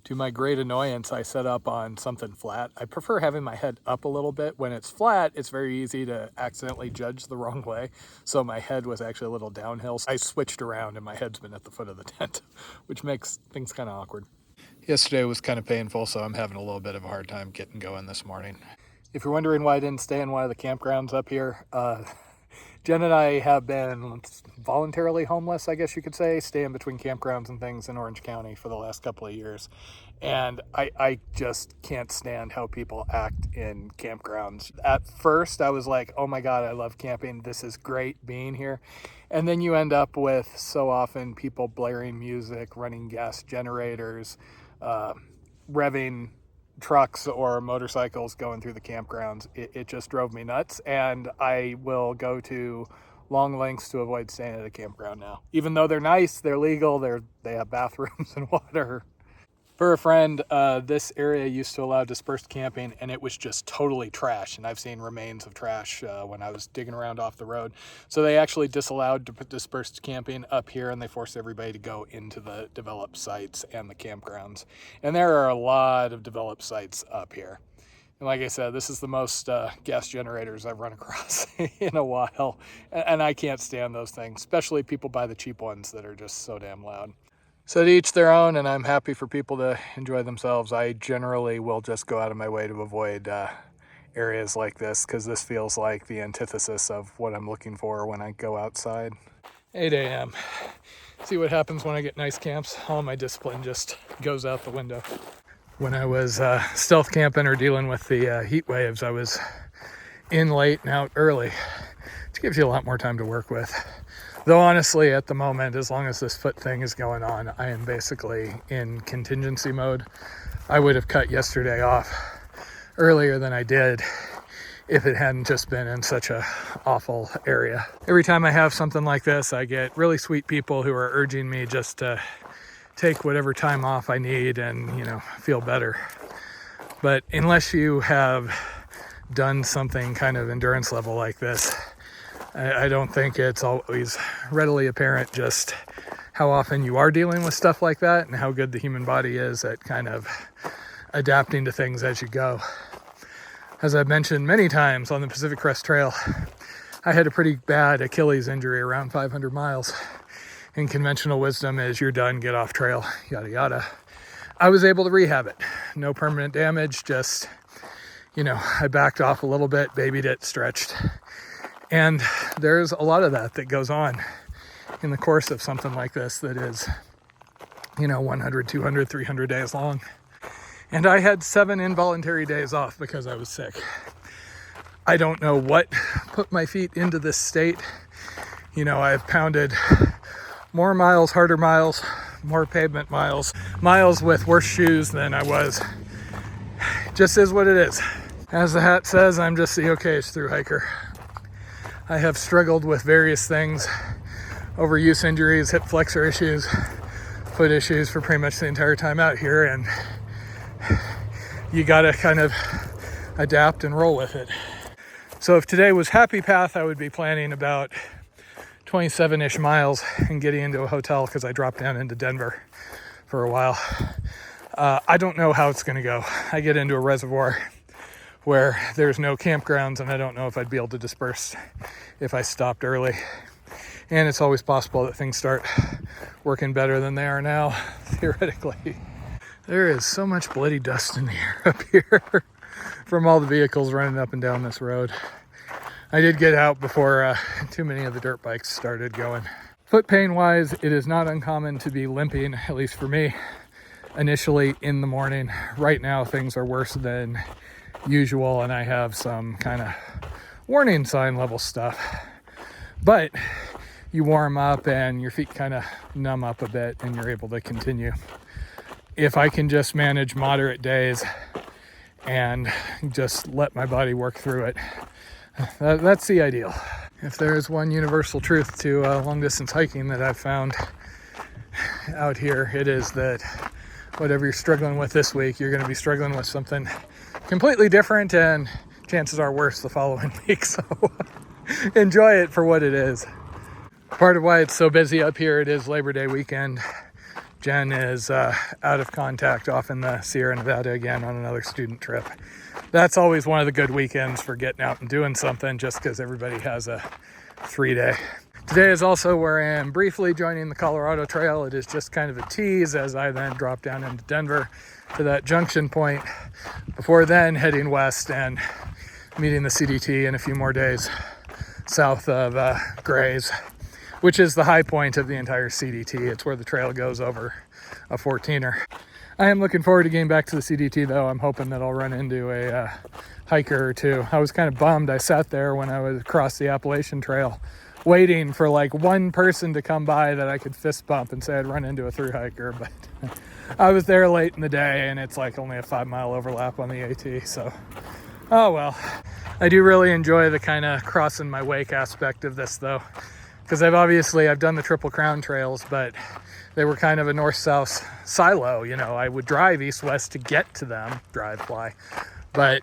To my great annoyance, I set up on something flat. I prefer having my head up a little bit. When it's flat, it's very easy to accidentally judge the wrong way. So my head was actually a little downhill. I switched around and my head's been at the foot of the tent, which makes things kind of awkward. Yesterday was kind of painful, so I'm having a little bit of a hard time getting going this morning. If you're wondering why I didn't stay in one of the campgrounds up here, Jen and I have been voluntarily homeless, I guess you could say, staying between campgrounds and things in Orange County for the last couple of years. And I just can't stand how people act in campgrounds. At first, I was like, oh my God, I love camping. This is great being here. And then you end up with so often people blaring music, running gas generators, revving trucks or motorcycles going through the campgrounds. It just drove me nuts, and I will go to long lengths to avoid staying at a campground now. Even though they're nice, they're legal, they have bathrooms and water. For a friend, this area used to allow dispersed camping, and it was just totally trash. And I've seen remains of trash when I was digging around off the road. So they actually disallowed dispersed camping up here, and they forced everybody to go into the developed sites and the campgrounds. And there are a lot of developed sites up here. And like I said, this is the most gas generators I've run across in a while. And I can't stand those things, especially people buy the cheap ones that are just so damn loud. So to each their own, and I'm happy for people to enjoy themselves. I generally will just go out of my way to avoid areas like this, because this feels like the antithesis of what I'm looking for when I go outside. 8 a.m. See what happens when I get nice camps. All my discipline just goes out the window. When I was stealth camping or dealing with the heat waves, I was in late and out early, which gives you a lot more time to work with. Though honestly, at the moment, as long as this foot thing is going on, I am basically in contingency mode. I would have cut yesterday off earlier than I did if it hadn't just been in such a awful area. Every time I have something like this, I get really sweet people who are urging me just to take whatever time off I need and, feel better. But unless you have done something kind of endurance level like this, I don't think it's always readily apparent just how often you are dealing with stuff like that and how good the human body is at kind of adapting to things as you go. As I've mentioned many times on the Pacific Crest Trail, I had a pretty bad Achilles injury around 500 miles. And conventional wisdom is you're done, get off trail, yada, yada. I was able to rehab it. No permanent damage, just, I backed off a little bit, babied it, stretched. And there's a lot of that goes on in the course of something like this that is, 100, 200, 300 days long. And I had 7 involuntary days off because I was sick. I don't know what put my feet into this state. I've pounded more miles, harder miles, more pavement miles with worse shoes than I was. Just is what it is. As the hat says, I'm just the okayest through hiker. I have struggled with various things, overuse injuries, hip flexor issues, foot issues for pretty much the entire time out here, and you gotta kind of adapt and roll with it. So if today was happy path, I would be planning about 27-ish miles and getting into a hotel because I dropped down into Denver for a while. I don't know how it's gonna go. I get into a reservoir where there's no campgrounds, and I don't know if I'd be able to disperse if I stopped early. And it's always possible that things start working better than they are now, theoretically. There is so much bloody dust in the air up here from all the vehicles running up and down this road. I did get out before too many of the dirt bikes started going. Foot pain wise, it is not uncommon to be limping, at least for me, initially in the morning. Right now, things are worse than usual, and I have some kind of warning sign level stuff. But you warm up and your feet kind of numb up a bit and you're able to continue. If I can just manage moderate days and just let my body work through it, that's the ideal. If there is one universal truth to long distance hiking that I've found out here, it is that whatever you're struggling with this week, you're going to be struggling with something completely different, and chances are worse the following week. So enjoy it for what it is. Part of why it's so busy up here, it is Labor Day weekend. Jen is out of contact off in the Sierra Nevada again on another student trip. That's always one of the good weekends for getting out and doing something, just because everybody has a 3-day. Today is also where I am briefly joining the Colorado Trail. It is just kind of a tease as I then drop down into Denver to that junction point, before then heading west and meeting the CDT in a few more days south of Grays, which is the high point of the entire CDT. It's where the trail goes over a 14er. I am looking forward to getting back to the CDT though. I'm hoping that I'll run into a hiker or two. I was kind of bummed. I sat there when I was across the Appalachian Trail waiting for like one person to come by that I could fist bump and say I'd run into a thru hiker, but I was there late in the day and it's like only a 5-mile overlap on the AT, so oh well. I do really enjoy the kind of crossing my wake aspect of this though, because I've done the Triple Crown trails, but they were kind of a north-south silo. You know, I would drive east-west to get to them, fly, but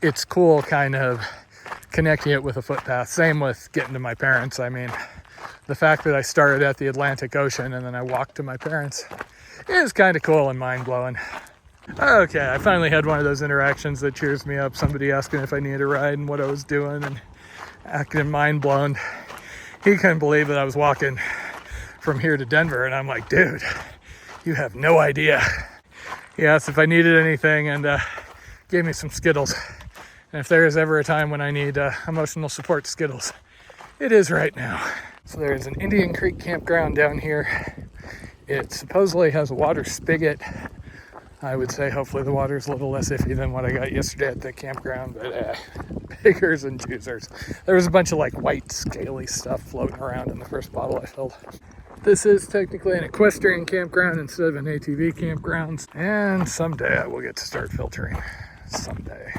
it's cool kind of connecting it with a footpath. Same with getting to my parents. I mean, the fact that I started at the Atlantic Ocean and then I walked to my parents is kind of cool and mind-blowing. Okay, I finally had one of those interactions that cheers me up. Somebody asking if I needed a ride and what I was doing and acting mind-blown. He couldn't believe that I was walking from here to Denver, and I'm like, dude, you have no idea. He asked if I needed anything and gave me some Skittles. And if there is ever a time when I need emotional support Skittles, it is right now. So there's an Indian Creek campground down here. It supposedly has a water spigot. I would say hopefully the water's a little less iffy than what I got yesterday at the campground, but pickers and choosers. There was a bunch of like white scaly stuff floating around in the first bottle I filled. This is technically an equestrian campground instead of an ATV campground, and someday I will get to start filtering. Someday.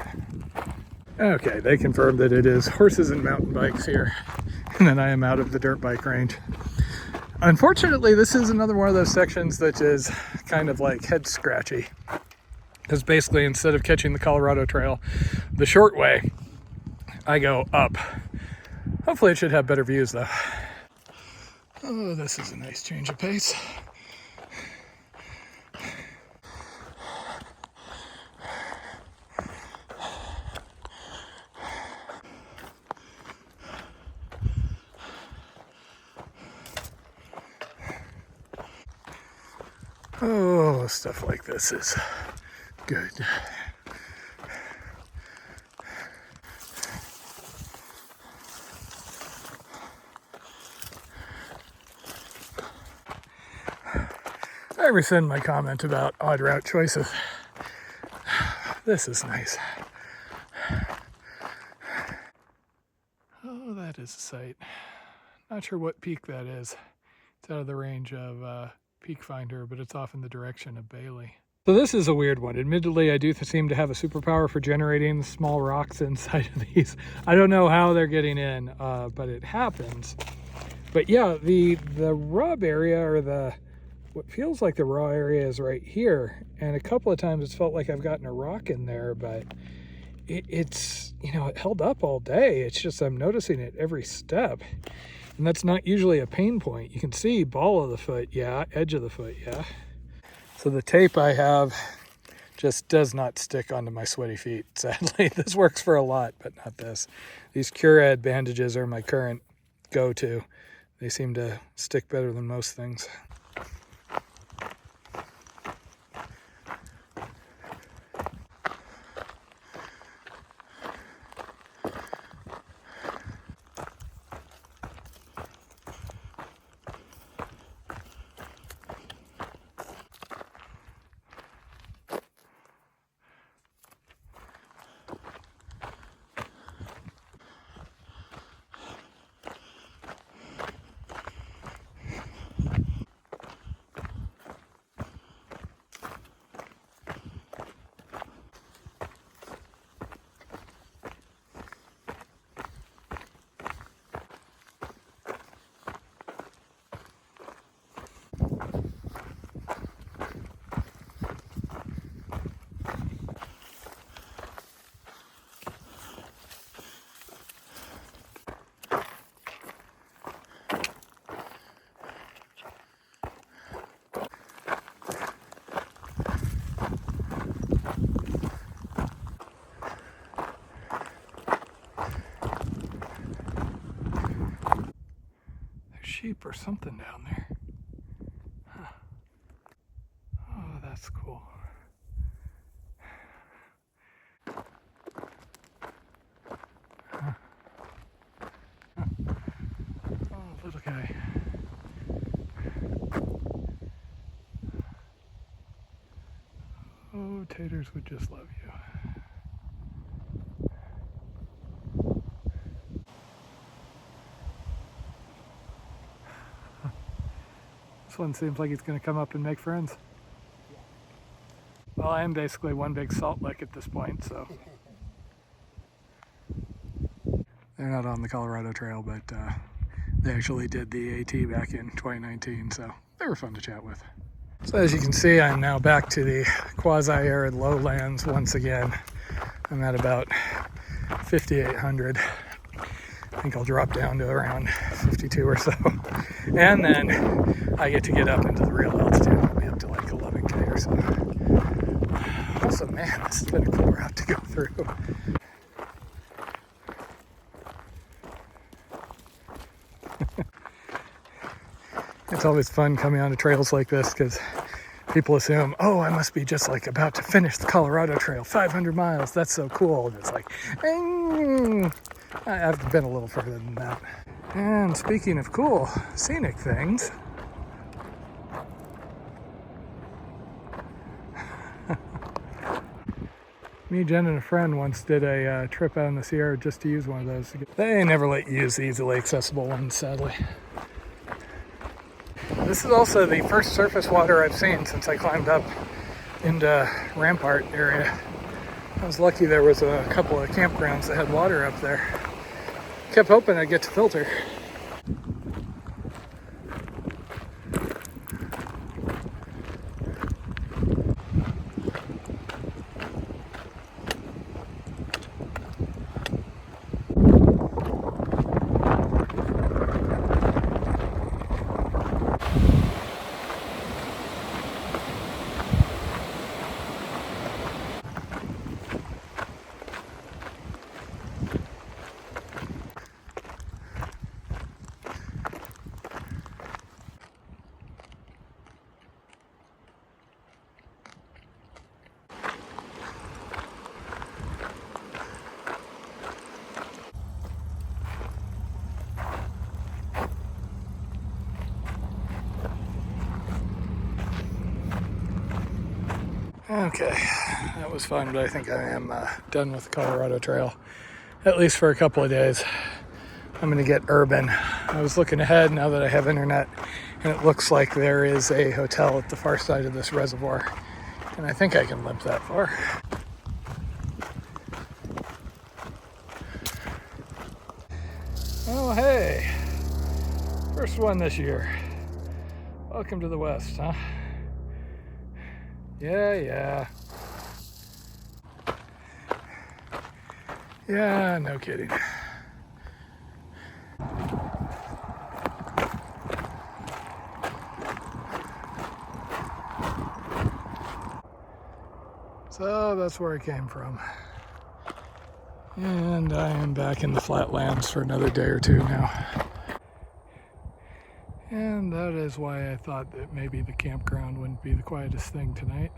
Okay, they confirmed that it is horses and mountain bikes here, and then I am out of the dirt bike range. Unfortunately, this is another one of those sections that is kind of like head scratchy, because basically instead of catching the Colorado Trail the short way, I go up. Hopefully it should have better views though. Oh, this is a nice change of pace. Oh, stuff like this is good. I rescind my comment about odd route choices. This is nice. Oh, that is a sight. Not sure what peak that is. It's out of the range of Peak Finder, but it's off in the direction of Bailey. So this is a weird one. Admittedly, I do seem to have a superpower for generating small rocks inside of these. I don't know how they're getting in, but it happens. But yeah, the rub area, or what feels like the raw area, is right here. And a couple of times it's felt like I've gotten a rock in there, but it's, you know, it held up all day. It's just I'm noticing it every step. And that's not usually a pain point. You can see ball of the foot, yeah, edge of the foot, yeah. So the tape I have just does not stick onto my sweaty feet, sadly. This works for a lot, but not this. These Curad bandages are my current go-to. They seem to stick better than most things. sheep or something down there. Huh. Oh, that's cool. Huh. Oh, little guy. Oh, Taters would just love you. This one seems like he's going to come up and make friends. Well, I am basically one big salt lick at this point, so. They're not on the Colorado Trail, but they actually did the AT back in 2019, so they were fun to chat with. So as you can see, I'm now back to the quasi-arid lowlands once again. I'm at about 5,800. I think I'll drop down to around 52 or so. And then I get to get up into the real altitude. I'll be up to like 11K or so. Also, man, this has been a cool route to go through. It's always fun coming onto trails like this because people assume, oh, I must be just like about to finish the Colorado Trail, 500 miles. That's so cool. And it's like, I've been a little further than that. And speaking of cool scenic things, me, Jen, and a friend once did a trip out in the Sierra just to use one of those. They never let you use the easily accessible ones, sadly. This is also the first surface water I've seen since I climbed up into Rampart area. I was lucky there was a couple of campgrounds that had water up there. Kept hoping I'd get to filter. Okay, that was fun, but I think I am done with the Colorado Trail, at least for a couple of days. I'm going to get urban. I was looking ahead now that I have internet, and it looks like there is a hotel at the far side of this reservoir, and I think I can limp that far. Oh, hey, first one this year. Welcome to the West, huh? Yeah. Yeah, no kidding. So that's where I came from. And I am back in the flatlands for another day or two now. And that is why I thought that maybe the campground wouldn't be the quietest thing tonight.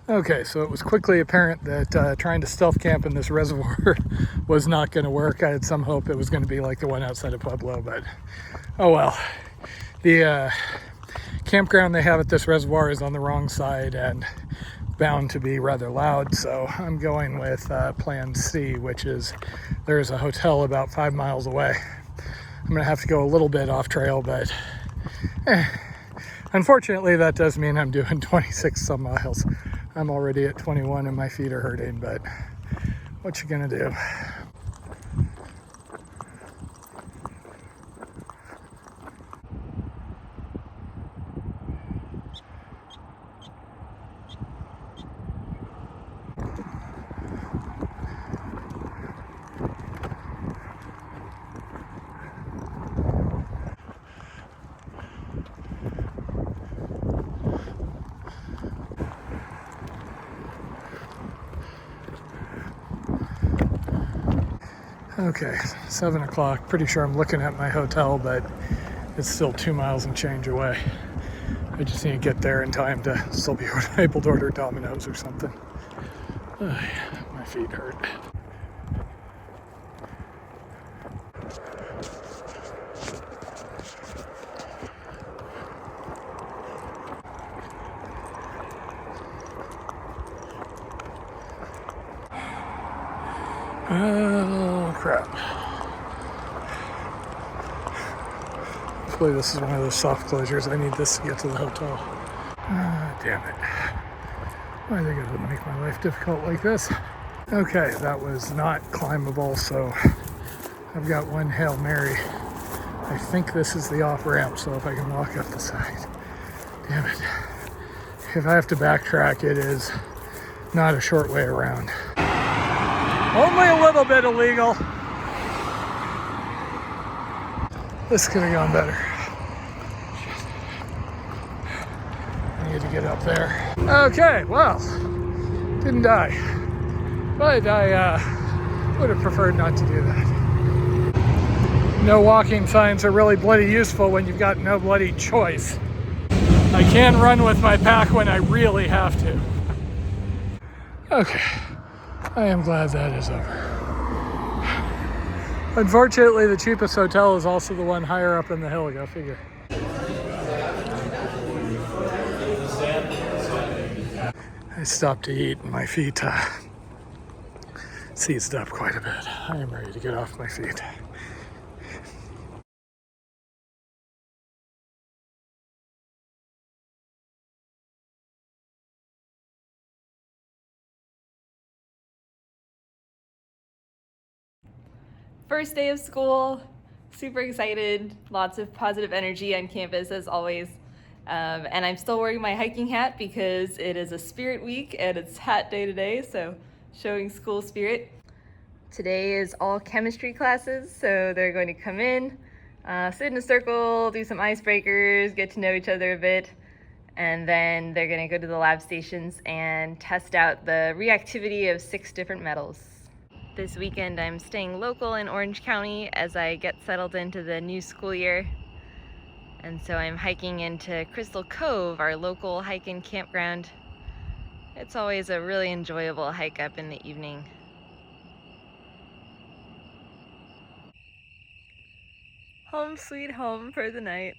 Okay, so it was quickly apparent that trying to stealth camp in this reservoir was not going to work. I had some hope it was going to be like the one outside of Pueblo, but oh well. The campground they have at this reservoir is on the wrong side and bound to be rather loud, so I'm going with plan C, which is there's a hotel about 5 miles away. I'm going to have to go a little bit off trail, but Unfortunately, that does mean I'm doing 26 some miles. I'm already at 21 and my feet are hurting, but what you gonna do? Okay, 7 o'clock. Pretty sure I'm looking at my hotel, but it's still 2 miles and change away. I just need to get there in time to still be able to order Domino's or something. My feet hurt. Oh, crap. Hopefully this is one of those soft closures. I need this to get to the hotel. Damn it. Why are they going to make my life difficult like this? Okay, that was not climbable, so I've got one Hail Mary. I think this is the off-ramp, so if I can walk up the side. Damn it. If I have to backtrack, it is not a short way around. Only a little bit illegal. This could have gone better. I need to get up there. Okay, well, didn't die. But I would have preferred not to do that. No walking signs are really bloody useful when you've got no bloody choice. I can run with my pack when I really have to. Okay, I am glad that is over. Unfortunately, the cheapest hotel is also the one higher up in the hill, go figure. I stopped to eat and my feet seized up quite a bit. I am ready to get off my feet. First day of school, super excited, lots of positive energy on campus as always. And I'm still wearing my hiking hat because it is a spirit week and it's hat day today, so showing school spirit. Today is all chemistry classes, so they're going to come in, sit in a circle, do some icebreakers, get to know each other a bit, and then they're going to go to the lab stations and test out the reactivity of 6 different metals. This weekend I'm staying local in Orange County as I get settled into the new school year. And so I'm hiking into Crystal Cove, our local hike-in campground. It's always a really enjoyable hike up in the evening. Home sweet home for the night.